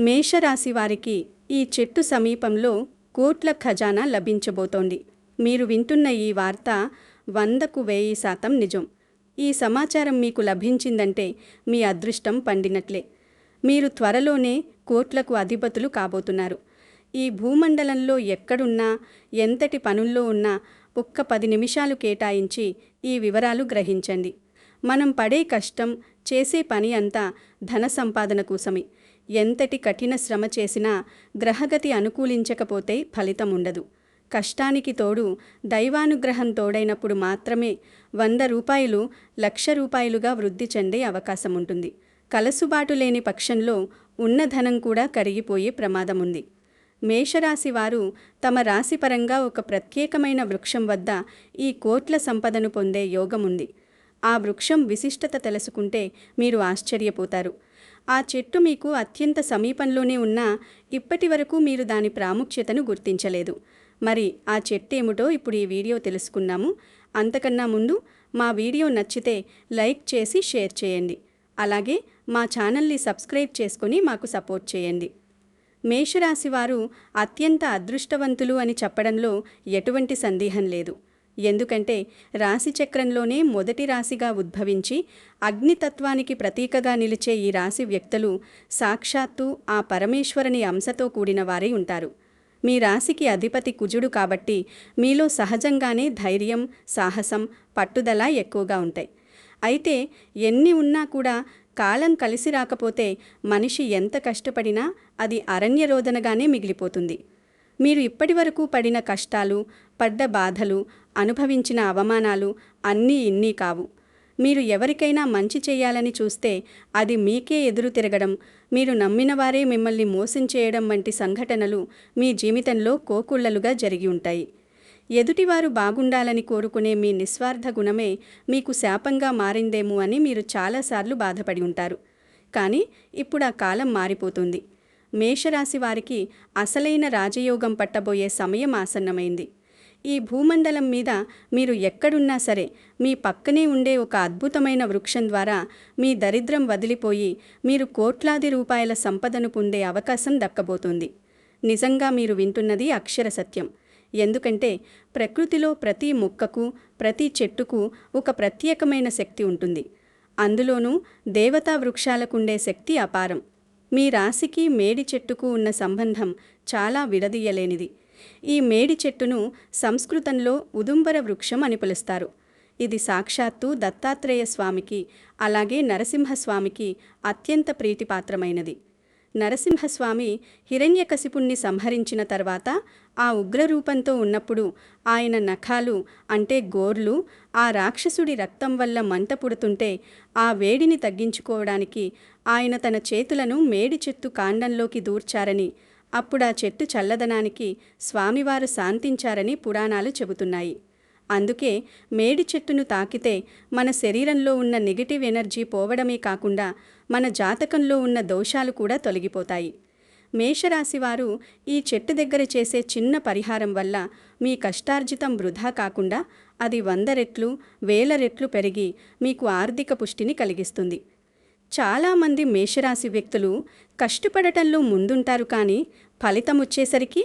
మేషరాశి వారికి ఈ చెట్టు సమీపంలో కోట్ల ఖజానా లభించబోతోంది. మీరు వింటున్న ఈ వార్త 100కు 1000% నిజం. ఈ సమాచారం మీకు లభించిందంటే మీ అదృష్టం పండినట్లే. మీరు త్వరలోనే కోట్లకు అధిపతులు కాబోతున్నారు. ఈ భూమండలంలో ఎక్కడున్నా, ఎంతటి పనుల్లో ఉన్నా ఒక్క 10 నిమిషాలు కేటాయించి ఈ వివరాలు గ్రహించండి. మనం పడే కష్టం, చేసే పని అంతా ధన సంపాదన కోసమే. ఎంతటి కఠిన శ్రమ చేసినా గ్రహగతి అనుకూలించకపోతే ఫలితం ఉండదు. కష్టానికి తోడు దైవానుగ్రహం తోడైనప్పుడు మాత్రమే 100 రూపాయలు 1,00,000 రూపాయలుగా వృద్ధి చెందే అవకాశం ఉంటుంది. కలసుబాటు లేని పక్షంలో ఉన్న ధనం కూడా కరిగిపోయే ప్రమాదం ఉంది. మేషరాశి వారు తమ రాశిపరంగా ఒక ప్రత్యేకమైన వృక్షం వద్ద ఈ కోట్ల సంపదను పొందే యోగం ఉంది. ఆ వృక్షం విశిష్టత తెలుసుకుంటే మీరు ఆశ్చర్యపోతారు. ఆ చెట్టు మీకు అత్యంత సమీపంలోనే ఉన్నా ఇప్పటి వరకు మీరు దాని ప్రాముఖ్యతను గుర్తించలేదు. మరి ఆ చెట్టు ఏమిటో ఇప్పుడు ఈ వీడియో తెలుసుకున్నాము. అంతకన్నా ముందు మా వీడియో నచ్చితే లైక్ చేసి షేర్ చేయండి. అలాగే మా ఛానల్ని సబ్స్క్రైబ్ చేసుకొని మాకు సపోర్ట్ చేయండి. మేషరాశి వారు అత్యంత అదృష్టవంతులు అని చెప్పడంలో ఎటువంటి సందేహం లేదు. ఎందుకంటే రాశి చక్రంలోనే మొదటి రాశిగా ఉద్భవించి అగ్నితత్వానికి ప్రతీకగా నిలిచే ఈ రాశి వ్యక్తులు సాక్షాత్తు ఆ పరమేశ్వరుని అంశతో కూడిన వారై ఉంటారు. మీ రాశికి అధిపతి కుజుడు కాబట్టి మీలో సహజంగానే ధైర్యం, సాహసం, పట్టుదల ఎక్కువగా ఉంటాయి. అయితే ఎన్ని ఉన్నా కూడా కాలం కలిసి రాకపోతే మనిషి ఎంత కష్టపడినా అది అరణ్యరోదనగానే మిగిలిపోతుంది. మీరు ఇప్పటివరకు పడిన కష్టాలు, పడ్డ బాధలు, అనుభవించిన అవమానాలు అన్నీ ఇన్నీ కావు. మీరు ఎవరికైనా మంచి చేయాలని చూస్తే అది మీకే ఎదురు తిరగడం, మీరు నమ్మిన వారే మిమ్మల్ని మోసం చేయడం వంటి సంఘటనలు మీ జీవితంలో కోకుళ్ళలుగా జరిగి ఉంటాయి. ఎదుటివారు బాగుండాలని కోరుకునే మీ నిస్వార్థ గుణమే మీకు శాపంగా మారిందేమో అని మీరు చాలాసార్లు బాధపడి ఉంటారు. కానీ ఇప్పుడు ఆ కాలం మారిపోతుంది. మేషరాశి వారికి అసలైన రాజయోగం పట్టబోయే సమయం ఆసన్నమైంది. ఈ భూమండలం మీద మీరు ఎక్కడున్నా సరే మీ పక్కనే ఉండే ఒక అద్భుతమైన వృక్షం ద్వారా మీ దరిద్రం వదిలిపోయి మీరు కోట్లాది రూపాయల సంపదను పొందే అవకాశం దక్కబోతుంది. నిజంగా మీరు వింటున్నది అక్షర సత్యం. ఎందుకంటే ప్రకృతిలో ప్రతి మొక్కకు, ప్రతి చెట్టుకు ఒక ప్రత్యేకమైన శక్తి ఉంటుంది. అందులోనూ దేవతా వృక్షాలకుండే శక్తి అపారం. మీ రాశికి మేడి చెట్టుకు ఉన్న సంబంధం చాలా విడదీయలేనిది. ఈ మేడి చెట్టును సంస్కృతంలో ఉదుంబర వృక్షం అని పిలుస్తారు. ఇది సాక్షాత్తు దత్తాత్రేయ స్వామికి, అలాగే నరసింహస్వామికి అత్యంత ప్రీతిపాత్రమైనది. నరసింహస్వామి హిరణ్యకశిపుణ్ణి సంహరించిన తర్వాత ఆ ఉగ్రరూపంతో ఉన్నప్పుడు ఆయన నఖాలు అంటే గోర్లు ఆ రాక్షసుడి రక్తం వల్ల మంట పుడుతుంటే ఆ వేడిని తగ్గించుకోవడానికి ఆయన తన చేతులను మేడి చెట్టు కాండంలోకి దూర్చారని, అప్పుడా చెట్టు చల్లదనానికి స్వామివారు శాంతించారని పురాణాలు చెబుతున్నాయి. అందుకే మేడి చెట్టును తాకితే మన శరీరంలో ఉన్న నెగటివ్ ఎనర్జీ పోవడమే కాకుండా మన జాతకంలో ఉన్న దోషాలు కూడా తొలగిపోతాయి. మేషరాశివారు ఈ చెట్టు దగ్గర చేసే చిన్న పరిహారం వల్ల మీ కష్టార్జితం వృధా కాకుండా అది 100 రెట్లు 1000 రెట్లు పెరిగి మీకు ఆర్థిక పుష్టిని కలిగిస్తుంది. చాలామంది మేషరాశి వ్యక్తులు కష్టపడటంలో ముందుంటారు, కానీ ఫలితం వచ్చేసరికి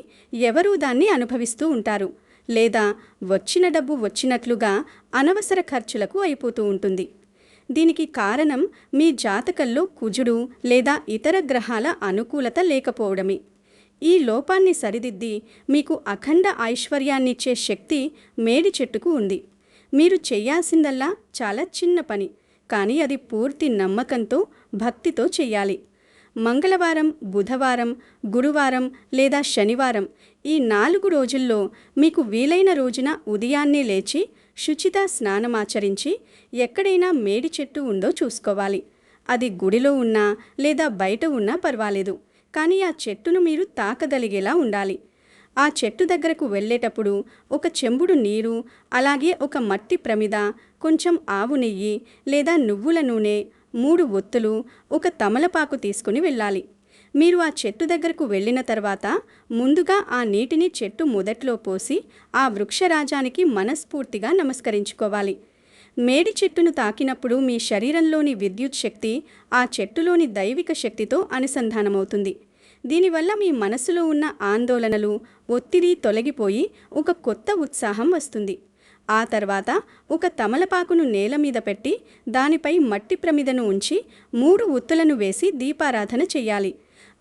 ఎవరూ దాన్ని అనుభవిస్తూ ఉంటారు. లేదా వచ్చిన డబ్బు వచ్చినట్లుగా అనవసర ఖర్చులకు అయిపోతూ ఉంటుంది. దీనికి కారణం మీ జాతకంలో కుజుడు లేదా ఇతర గ్రహాల అనుకూలత లేకపోవడమే. ఈ లోపాన్ని సరిదిద్ది మీకు అఖండ ఐశ్వర్యాన్నిచ్చే శక్తి మేడి చెట్టుకు ఉంది. మీరు చేయాల్సిందల్లా చాలా చిన్న పని, కానీ అది పూర్తి నమ్మకంతో, భక్తితో చెయ్యాలి. మంగళవారం, బుధవారం, గురువారం లేదా శనివారం ఈ 4 రోజుల్లో మీకు వీలైన రోజున ఉదయాన్నే లేచి శుచిత స్నానమాచరించి ఎక్కడైనా మేడి చెట్టు ఉందో చూసుకోవాలి. అది గుడిలో ఉన్నా లేదా బయట ఉన్నా పర్వాలేదు, కానీ ఆ చెట్టును మీరు తాకగలిగేలా ఉండాలి. ఆ చెట్టు దగ్గరకు వెళ్ళేటప్పుడు ఒక చెంబుడు నీరు, అలాగే ఒక మట్టి ప్రమిద, కొంచెం ఆవు నెయ్యి లేదా నువ్వుల నూనె, 3 ఒత్తులు, ఒక తమలపాకు తీసుకుని వెళ్ళాలి. మీరు ఆ చెట్టు దగ్గరకు వెళ్ళిన తర్వాత ముందుగా ఆ నీటిని చెట్టు మొదట్లో పోసి ఆ వృక్షరాజానికి మనస్ఫూర్తిగా నమస్కరించుకోవాలి. మేడి చెట్టును తాకినప్పుడు మీ శరీరంలోని విద్యుత్ శక్తి ఆ చెట్టులోని దైవిక శక్తితో అనుసంధానమవుతుంది. దీనివల్ల మీ మనసులో ఉన్న ఆందోళనలు, ఒత్తిడి తొలగిపోయి ఒక కొత్త ఉత్సాహం వస్తుంది. ఆ తర్వాత ఒక తమలపాకును నేల మీద పెట్టి దానిపై మట్టి ప్రమిదను ఉంచి 3 ఒత్తులను వేసి దీపారాధన చెయ్యాలి.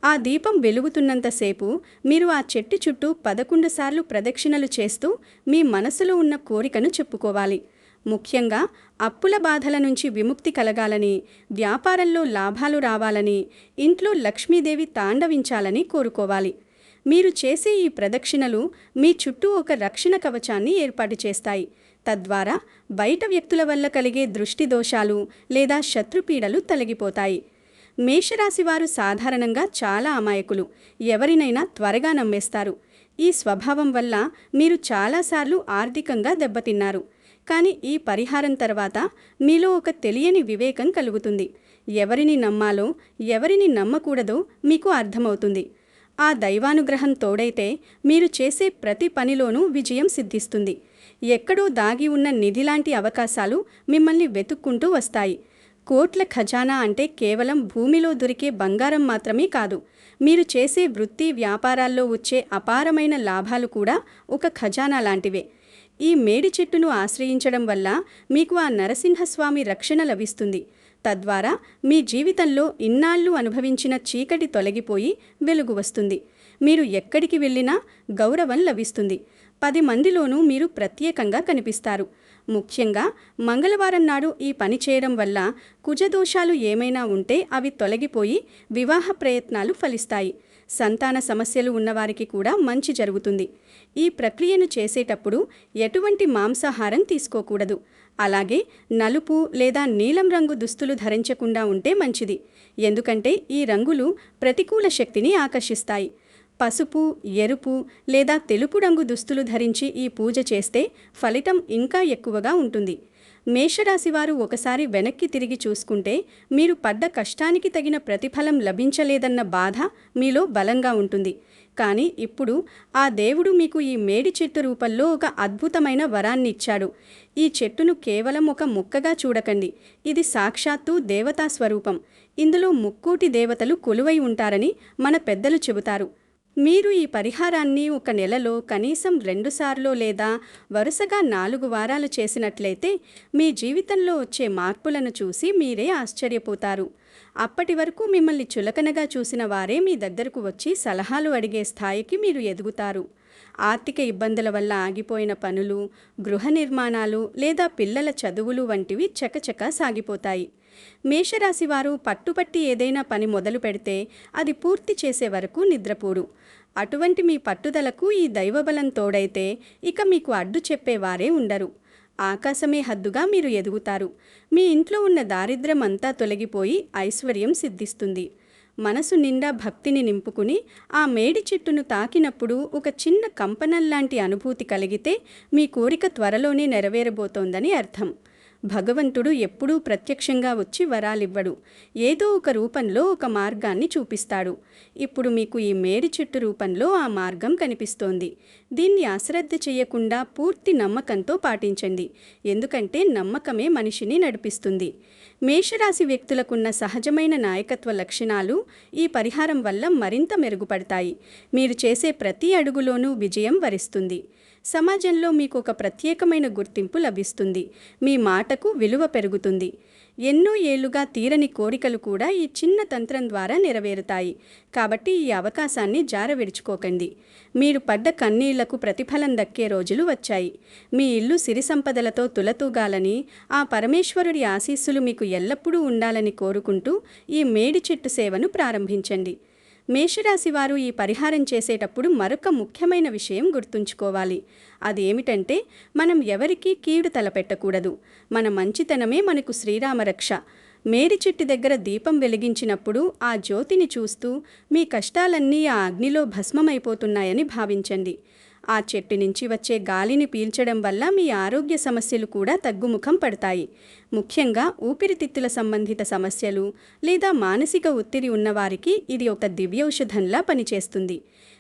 ఆ దీపం వెలుగుతున్నంతసేపు మీరు ఆ చెట్టు చుట్టూ 11 సార్లు ప్రదక్షిణలు చేస్తూ మీ మనసులో ఉన్న కోరికను చెప్పుకోవాలి. ముఖ్యంగా అప్పుల బాధల నుంచి విముక్తి కలగాలని, వ్యాపారంలో లాభాలు రావాలని, ఇంట్లో లక్ష్మీదేవి తాండవించాలని కోరుకోవాలి. మీరు చేసే ఈ ప్రదక్షిణలు మీ చుట్టూ ఒక రక్షణ కవచాన్ని ఏర్పాటు చేస్తాయి. తద్వారా బయట వ్యక్తుల వల్ల కలిగే దృష్టి దోషాలు లేదా శత్రుపీడలు తొలగిపోతాయి. మేషరాశివారు సాధారణంగా చాలా అమాయకులు. ఎవరినైనా త్వరగా నమ్మేస్తారు. ఈ స్వభావం వల్ల మీరు చాలాసార్లు ఆర్థికంగా దెబ్బతిన్నారు. కానీ ఈ పరిహారం తర్వాత మీలో ఒక తెలియని వివేకం కలుగుతుంది. ఎవరిని నమ్మాలో, ఎవరిని నమ్మకూడదో మీకు అర్థమవుతుంది. ఆ దైవానుగ్రహం తోడైతే మీరు చేసే ప్రతి పనిలోనూ విజయం సిద్ధిస్తుంది. ఎక్కడో దాగి ఉన్న నిధిలాంటి అవకాశాలు మిమ్మల్ని వెతుక్కుంటూ వస్తాయి. కోట్ల ఖజానా అంటే కేవలం భూమిలో దొరికే బంగారం మాత్రమే కాదు. మీరు చేసే వృత్తి వ్యాపారాల్లో వచ్చే అపారమైన లాభాలు కూడా ఒక ఖజానా లాంటివే. ఈ మేడి చెట్టును ఆశ్రయించడం వల్ల మీకు ఆ నరసింహస్వామి రక్షణ లభిస్తుంది. తద్వారా మీ జీవితంలో ఇన్నాళ్ళు అనుభవించిన చీకటి తొలగిపోయి వెలుగు వస్తుంది. మీరు ఎక్కడికి వెళ్ళినా గౌరవం లభిస్తుంది. 10 మందిలోనూ మీరు ప్రత్యేకంగా కనిపిస్తారు. ముఖ్యంగా మంగళవారం నాడు ఈ పని చేయడం వల్ల కుజదోషాలు ఏమైనా ఉంటే అవి తొలగిపోయి వివాహ ప్రయత్నాలు ఫలిస్తాయి. సంతాన సమస్యలు ఉన్నవారికి కూడా మంచి జరుగుతుంది. ఈ ప్రక్రియను చేసేటప్పుడు ఎటువంటి మాంసాహారం తీసుకోకూడదు. అలాగే నలుపు లేదా నీలం రంగు దుస్తులు ధరించకుండా ఉంటే మంచిది. ఎందుకంటే ఈ రంగులు ప్రతికూల శక్తిని ఆకర్షిస్తాయి. పసుపు, ఎరుపు లేదా తెలుపు రంగు దుస్తులు ధరించి ఈ పూజ చేస్తే ఫలితం ఇంకా ఎక్కువగా ఉంటుంది. మేషరాశివారు ఒకసారి వెనక్కి తిరిగి చూసుకుంటే మీరు పడ్డ కష్టానికి తగిన ప్రతిఫలం లభించలేదన్న బాధ మీలో బలంగా ఉంటుంది. కానీ ఇప్పుడు ఆ దేవుడు మీకు ఈ మేడి చెట్టు రూపంలో ఒక అద్భుతమైన వరాన్ని ఇచ్చాడు. ఈ చెట్టును కేవలం ఒక మొక్కగా చూడకండి. ఇది సాక్షాత్తు దేవతా స్వరూపం. ఇందులో ముక్కోటి దేవతలు కొలువై ఉంటారని మన పెద్దలు చెబుతారు. మీరు ఈ పరిహారాన్ని ఒక నెలలో కనీసం 2 సార్లు లేదా వరుసగా 4 వారాలు చేసినట్లయితే మీ జీవితంలో వచ్చే మార్పులను చూసి మీరే ఆశ్చర్యపోతారు. అప్పటి వరకు మిమ్మల్ని చులకనగా చూసిన వారే మీ దగ్గరకు వచ్చి సలహాలు అడిగే స్థాయికి మీరు ఎదుగుతారు. ఆర్థిక ఇబ్బందుల వల్ల ఆగిపోయిన పనులు, గృహ నిర్మాణాలు లేదా పిల్లల చదువులు వంటివి చకచకా సాగిపోతాయి. మేషరాశివారు పట్టుపట్టి ఏదైనా పని మొదలు పెడితే అది పూర్తి చేసే వరకు నిద్రపోరు. అటువంటి మీ పట్టుదలకు ఈ దైవబలం తోడైతే ఇక మీకు అడ్డు చెప్పేవారే ఉండరు. ఆకాశమే హద్దుగా మీరు ఎదుగుతారు. మీ ఇంట్లో ఉన్న దారిద్ర్యం అంతా తొలగిపోయి ఐశ్వర్యం సిద్ధిస్తుంది. మనసు నిండా భక్తిని నింపుకుని ఆ మేడి చెట్టును తాకినప్పుడు ఒక చిన్న కంపనంలాంటి అనుభూతి కలిగితే మీ కోరిక త్వరలోనే నెరవేరబోతోందని అర్థం. భగవంతుడు ఎప్పుడూ ప్రత్యక్షంగా వచ్చి వరాలివ్వడు. ఏదో ఒక రూపంలో ఒక మార్గాన్ని చూపిస్తాడు. ఇప్పుడు మీకు ఈ మేడి చెట్టు రూపంలో ఆ మార్గం కనిపిస్తోంది. దీన్ని అశ్రద్ధ చేయకుండా పూర్తి నమ్మకంతో పాటించండి. ఎందుకంటే నమ్మకమే మనిషిని నడిపిస్తుంది. మేషరాశి వ్యక్తులకున్న సహజమైన నాయకత్వ లక్షణాలు ఈ పరిహారం వల్ల మరింత మెరుగుపడతాయి. మీరు చేసే ప్రతి అడుగులోనూ విజయం వరిస్తుంది. సమాజంలో మీకు ఒక ప్రత్యేకమైన గుర్తింపు లభిస్తుంది. మీ మాటకు విలువ పెరుగుతుంది. ఎన్నో ఏళ్లుగా తీరని కోరికలు కూడా ఈ చిన్న తంత్రం ద్వారా నెరవేరుతాయి. కాబట్టి ఈ అవకాశాన్ని జారవిడుచుకోకండి. మీరు పడ్డ కన్నీళ్లకు ప్రతిఫలం దక్కే రోజులు వచ్చాయి. మీ ఇల్లు సిరి సంపదలతో తులతూగాలని, ఆ పరమేశ్వరుడి ఆశీస్సులు మీకు ఎల్లప్పుడూ ఉండాలని కోరుకుంటూ ఈ మేడి చెట్టు సేవను ప్రారంభించండి. మేషరాశి వారు ఈ పరిహారం చేసేటప్పుడు మరొక ముఖ్యమైన విషయం గుర్తుంచుకోవాలి. అది ఏమిటంటే మనం ఎవరికీ కీడు తలపెట్టకూడదు. మన మంచితనమే మనకు శ్రీరామరక్ష. మేడి చెట్టు దగ్గర దీపం వెలిగించినప్పుడు ఆ జ్యోతిని చూస్తూ మీ కష్టాలన్నీ ఆ అగ్నిలో భస్మమైపోతున్నాయని భావించండి. ఆ చెట్టు నుంచి వచ్చే గాలిని పీల్చడం వల్ల మీ ఆరోగ్య సమస్యలు కూడా తగ్గుముఖం పడతాయి. ముఖ్యంగా ఊపిరితిత్తుల సంబంధిత సమస్యలు లేదా మానసిక ఒత్తిడి ఉన్నవారికి ఇది ఒక దివ్యౌషధంలా పనిచేస్తుంది.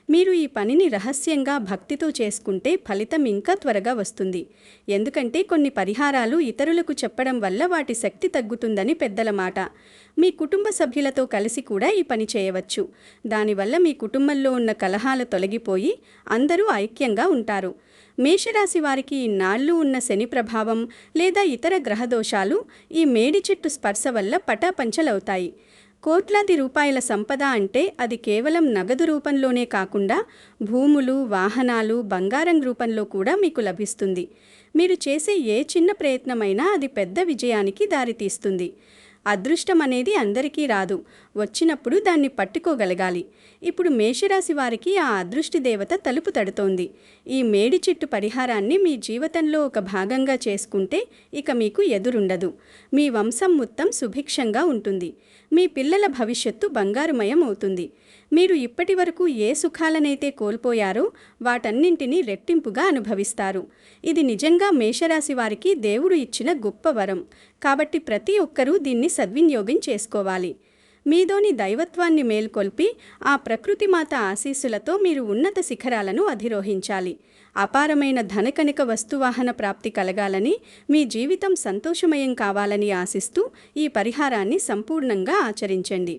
మీరు ఈ పనిని రహస్యంగా భక్తితో చేసుకుంటే ఫలితం ఇంకా త్వరగా వస్తుంది. ఎందుకంటే కొన్ని పరిహారాలు ఇతరులకు చెప్పడం వల్ల వాటి శక్తి తగ్గుతుందని పెద్దల మాట. మీ కుటుంబ సభ్యులతో కలిసి కూడా ఈ పని చేయవచ్చు. దానివల్ల మీ కుటుంబంలో ఉన్న కలహాలు తొలగిపోయి అందరూ ఐక్యంగా ఉంటారు. మేషరాశి వారికి ఇన్నాళ్ళు ఉన్న శని ప్రభావం లేదా ఇతర గ్రహదోషాలు ఈ మేడి చెట్టు స్పర్శ వల్ల పటాపంచలవుతాయి. కోట్లాది రూపాయల సంపద అంటే అది కేవలం నగదు రూపంలోనే కాకుండా భూములు, వాహనాలు, బంగారం రూపంలో కూడా మీకు లభిస్తుంది. మీరు చేసే ఏ చిన్న ప్రయత్నమైనా అది పెద్ద విజయానికి దారితీస్తుంది. అదృష్టం అనేది అందరికీ రాదు, వచ్చినప్పుడు దాన్ని పట్టుకోగలగాలి. ఇప్పుడు మేషరాశి వారికి ఆ అదృష్టి దేవత తలుపు తడుతోంది. ఈ మేడి చెట్టు పరిహారాన్ని మీ జీవితంలో ఒక భాగంగా చేసుకుంటే ఇక మీకు ఎదురుండదు. మీ వంశం మొత్తం సుభిక్షంగా ఉంటుంది. మీ పిల్లల భవిష్యత్తు బంగారుమయం అవుతుంది. మీరు ఇప్పటి వరకు ఏ సుఖాలనైతే కోల్పోయారో వాటన్నింటినీ రెట్టింపుగా అనుభవిస్తారు. ఇది నిజంగా మేషరాశి వారికి దేవుడు ఇచ్చిన గొప్ప వరం. కాబట్టి ప్రతి ఒక్కరూ దీన్ని సద్వినియోగం చేసుకోవాలి. మీలోని దైవత్వాన్ని మేల్కొల్పి ఆ ప్రకృతిమాత ఆశీస్సులతో మీరు ఉన్నత శిఖరాలను అధిరోహించాలి. అపారమైన ధనకనిక వస్తువాహన ప్రాప్తి కలగాలని, మీ జీవితం సంతోషమయం కావాలని ఆశిస్తూ ఈ పరిహారాన్ని సంపూర్ణంగా ఆచరించండి.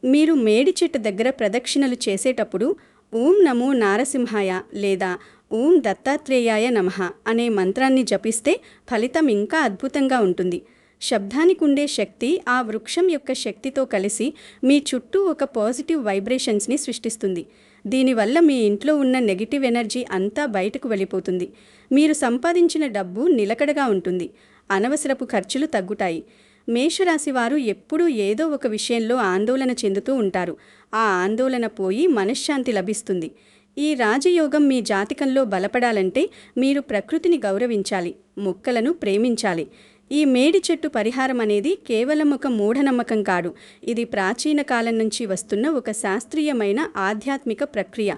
మీరు మేడి చెట్టు దగ్గర ప్రదక్షిణలు చేసేటప్పుడు ఓం నమో నారసింహాయ లేదా ఓం దత్తాత్రేయాయ నమః అనే మంత్రాన్ని జపిస్తే ఫలితం ఇంకా అద్భుతంగా ఉంటుంది. శబ్దానికి ఉండే శక్తి ఆ వృక్షం యొక్క శక్తితో కలిసి మీ చుట్టూ ఒక పాజిటివ్ వైబ్రేషన్స్ని సృష్టిస్తుంది. దీనివల్ల మీ ఇంట్లో ఉన్న నెగిటివ్ ఎనర్జీ అంతా బయటకు వెళ్ళిపోతుంది. మీరు సంపాదించిన డబ్బు నిలకడగా ఉంటుంది. అనవసరపు ఖర్చులు తగ్గుతాయి. మేషరాశి వారు ఎప్పుడూ ఏదో ఒక విషయంలో ఆందోళన చెందుతూ ఉంటారు. ఆ ఆందోళన పోయి మనశ్శాంతి లభిస్తుంది. ఈ రాజయోగం మీ జాతకంలో బలపడాలంటే మీరు ప్రకృతిని గౌరవించాలి, మొక్కలను ప్రేమించాలి. ఈ మేడి చెట్టు పరిహారం అనేది కేవలం ఒక మూఢనమ్మకం కాదు. ఇది ప్రాచీన కాలం నుంచి వస్తున్న ఒక శాస్త్రీయమైన ఆధ్యాత్మిక ప్రక్రియ.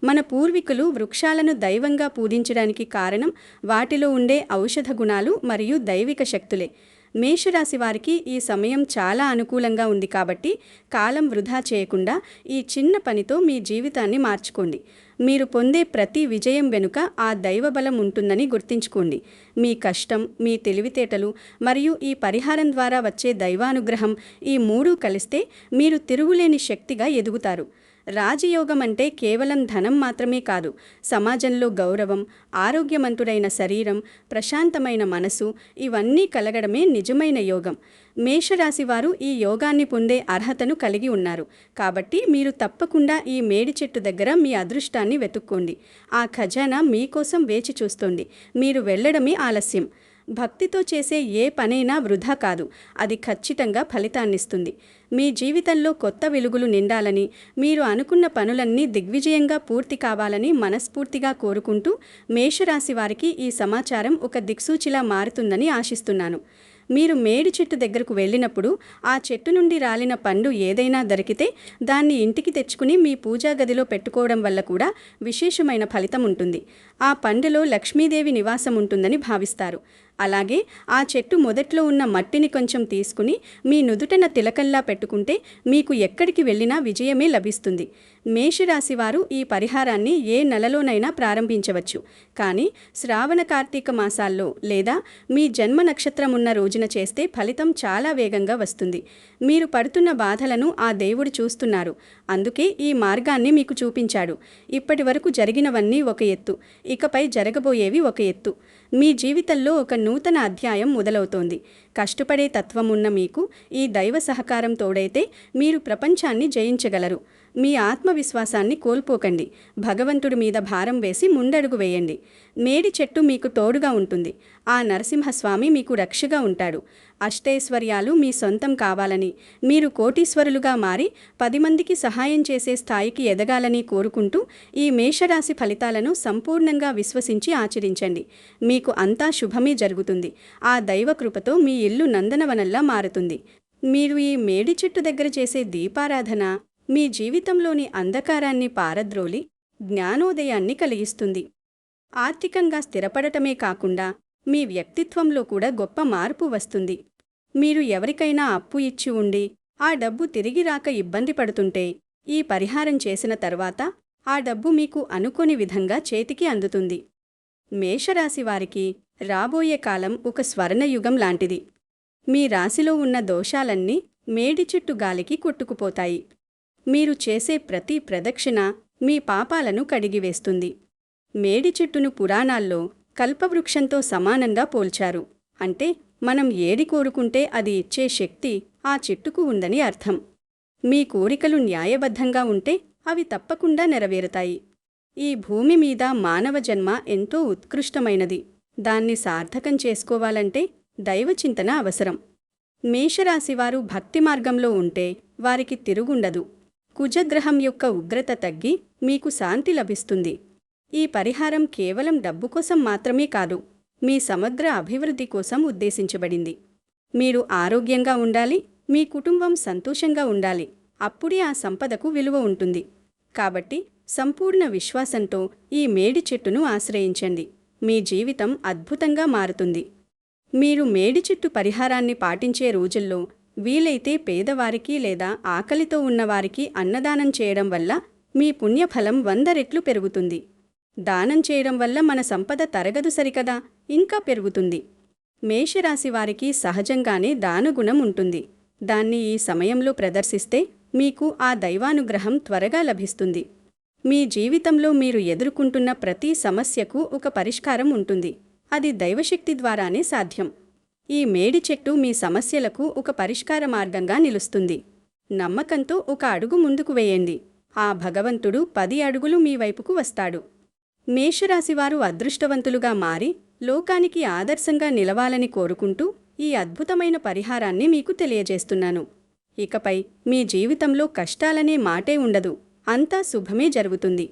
మన పూర్వీకులు వృక్షాలను దైవంగా పూజించడానికి కారణం వాటిలో ఉండే ఔషధ గుణాలు మరియు దైవిక శక్తులే. మేషరాశి వారికి ఈ సమయం చాలా అనుకూలంగా ఉంది కాబట్టి కాలం వృధా చేయకుండా ఈ చిన్న పనితో మీ జీవితాన్ని మార్చుకోండి. మీరు పొందే ప్రతి విజయం వెనుక ఆ దైవబలం ఉంటుందని గుర్తుంచుకోండి. మీ కష్టం, మీ తెలివితేటలు మరియు ఈ పరిహారం ద్వారా వచ్చే దైవానుగ్రహం ఈ మూడూ కలిస్తే మీరు తిరుగులేని శక్తిగా ఎదుగుతారు. రాజయోగం అంటే కేవలం ధనం మాత్రమే కాదు. సమాజంలో గౌరవం, ఆరోగ్యవంతుడైన శరీరం, ప్రశాంతమైన మనసు ఇవన్నీ కలగడమే నిజమైన యోగం. మేషరాశి వారు ఈ యోగాన్ని పొందే అర్హతను కలిగి ఉన్నారు. కాబట్టి మీరు తప్పకుండా ఈ మేడి చెట్టు దగ్గర మీ అదృష్టాన్ని వెతుక్కోండి. ఆ ఖజానా మీకోసం వేచి చూస్తోంది. మీరు వెళ్ళడమే ఆలస్యం. భక్తితో చేసే ఏ పనైనా వృధా కాదు. అది ఖచ్చితంగా ఫలితాన్నిస్తుంది. మీ జీవితంలో కొత్త వెలుగులు నిండాలని, మీరు అనుకున్న పనులన్నీ దిగ్విజయంగా పూర్తి కావాలని మనస్ఫూర్తిగా కోరుకుంటూ మేషరాశి వారికి ఈ సమాచారం ఒక దిక్సూచిలా మారుతుందని ఆశిస్తున్నాను. మీరు మేడి చెట్టు దగ్గరకు వెళ్ళినప్పుడు ఆ చెట్టు నుండి రాలిన పండు ఏదైనా దొరికితే దాన్ని ఇంటికి తెచ్చుకుని మీ పూజా గదిలో పెట్టుకోవడం వల్ల కూడా విశేషమైన ఫలితం ఉంటుంది. ఆ పండులో లక్ష్మీదేవి నివాసం ఉంటుందని భావిస్తారు. అలాగే ఆ చెట్టు మొదట్లో ఉన్న మట్టిని కొంచెం తీసుకుని మీ నుదుటన తిలకంలా పెట్టుకుంటే మీకు ఎక్కడికి వెళ్ళినా విజయమే లభిస్తుంది. మేషరాశి వారు ఈ పరిహారాన్ని ఏ నెలలోనైనా ప్రారంభించవచ్చు. కానీ శ్రావణ, కార్తీక మాసాల్లో లేదా మీ జన్మ నక్షత్రం ఉన్న రోజున చేస్తే ఫలితం చాలా వేగంగా వస్తుంది. మీరు పడుతున్న బాధలను ఆ దేవుడు చూస్తున్నారు. అందుకే ఈ మార్గాన్ని మీకు చూపించాడు. ఇప్పటి వరకు జరిగినవన్నీ ఒక ఎత్తు, ఇకపై జరగబోయేవి ఒక ఎత్తు. మీ జీవితంలో ఒక నూతన అధ్యాయం మొదలవుతోంది. కష్టపడే తత్వం ఉన్న మీకు ఈ దైవ సహకారం తోడైతే మీరు ప్రపంచాన్ని జయించగలరు. మీ ఆత్మవిశ్వాసాన్ని కోల్పోకండి. భగవంతుడి మీద భారం వేసి ముందడుగు వేయండి. మేడి చెట్టు మీకు తోడుగా ఉంటుంది. ఆ నరసింహస్వామి మీకు రక్షగా ఉంటాడు. అష్టైశ్వర్యాలు మీ సొంతం కావాలని, మీరు కోటీశ్వరులుగా మారి 10 మందికి సహాయం చేసే స్థాయికి ఎదగాలని కోరుకుంటూ ఈ మేషరాశి ఫలితాలను సంపూర్ణంగా విశ్వసించి ఆచరించండి. మీకు అంతా శుభమే జరుగుతుంది. ఆ దైవ కృపతో మీ ఇల్లు నందనవనంలా మారుతుంది. మీరు ఈ మేడి చెట్టు దగ్గర చేసే దీపారాధన మీ జీవితంలోని అంధకారాన్ని పారద్రోలి జ్ఞానోదయాన్ని కలిగిస్తుంది. ఆర్థికంగా స్థిరపడటమే కాకుండా మీ వ్యక్తిత్వంలో కూడా గొప్ప మార్పు వస్తుంది. మీరు ఎవరికైనా అప్పు ఇచ్చి ఉండి ఆ డబ్బు తిరిగి రాక ఇబ్బంది పడుతుంటే ఈ పరిహారం చేసిన తర్వాత ఆ డబ్బు మీకు అనుకోని విధంగా చేతికి అందుతుంది. మేషరాశివారికి రాబోయే కాలం ఒక స్వర్ణయుగం లాంటిది. మీ రాశిలో ఉన్న దోషాలన్నీ మేడి చెట్టు గాలికి కొట్టుకుపోతాయి. మీరు చేసే ప్రతి ప్రదక్షిణ మీ పాపాలను కడిగివేస్తుంది. మేడి చెట్టును పురాణాల్లో కల్పవృక్షంతో సమానంగా పోల్చారు. అంటే మనం ఏది కోరుకుంటే అది ఇచ్చే శక్తి ఆ చెట్టుకు ఉందని అర్థం. మీ కోరికలు న్యాయబద్ధంగా ఉంటే అవి తప్పకుండా నెరవేరుతాయి. ఈ భూమి మీద మానవ జన్మ ఎంతో ఉత్కృష్టమైనది. దాన్ని సార్థకం చేసుకోవాలంటే దైవచింతన అవసరం. మేషరాశివారు భక్తి మార్గంలో ఉంటే వారికి తిరుగుండదు. కుజగ్రహం యొక్క ఉగ్రత తగ్గి మీకు శాంతి లభిస్తుంది. ఈ పరిహారం కేవలం డబ్బు కోసం మాత్రమే కాదు, మీ సమగ్ర అభివృద్ధి కోసం ఉద్దేశించబడింది. మీరు ఆరోగ్యంగా ఉండాలి, మీ కుటుంబం సంతోషంగా ఉండాలి. అప్పుడే ఆ సంపదకు విలువ ఉంటుంది. కాబట్టి సంపూర్ణ విశ్వాసంతో ఈ మేడి చెట్టును ఆశ్రయించండి. మీ జీవితం అద్భుతంగా మారుతుంది. మీరు మేడి చెట్టు పరిహారాన్ని పాటించే రోజుల్లో వీలైతే పేదవారికి లేదా ఆకలితో ఉన్నవారికి అన్నదానం చేయడం వల్ల మీ పుణ్యఫలం 100 రెట్లు పెరుగుతుంది. దానం చేయడం వల్ల మన సంపద తరగదు సరికదా, ఇంకా పెరుగుతుంది. మేషరాశివారికి సహజంగానే దానగుణం ఉంటుంది. దాన్ని ఈ సమయంలో ప్రదర్శిస్తే మీకు ఆ దైవానుగ్రహం త్వరగా లభిస్తుంది. మీ జీవితంలో మీరు ఎదుర్కొంటున్న ప్రతి సమస్యకు ఒక పరిష్కారం ఉంటుంది. అది దైవశక్తి ద్వారానే సాధ్యం. ఈ మేడి చెట్టు మీ సమస్యలకు ఒక పరిష్కార మార్గంగా నిలుస్తుంది. నమ్మకంతో ఒక అడుగు ముందుకు వేయండి. ఆ భగవంతుడు 10 అడుగులు మీ వైపుకు వస్తాడు. మేషరాశివారు అదృష్టవంతులుగా మారి లోకానికి ఆదర్శంగా నిలవాలని కోరుకుంటూ ఈ అద్భుతమైన పరిహారాన్ని మీకు తెలియజేస్తున్నాను. ఇకపై మీ జీవితంలో కష్టాలనే మాటే ఉండదు. అంతా శుభమే జరుగుతుంది.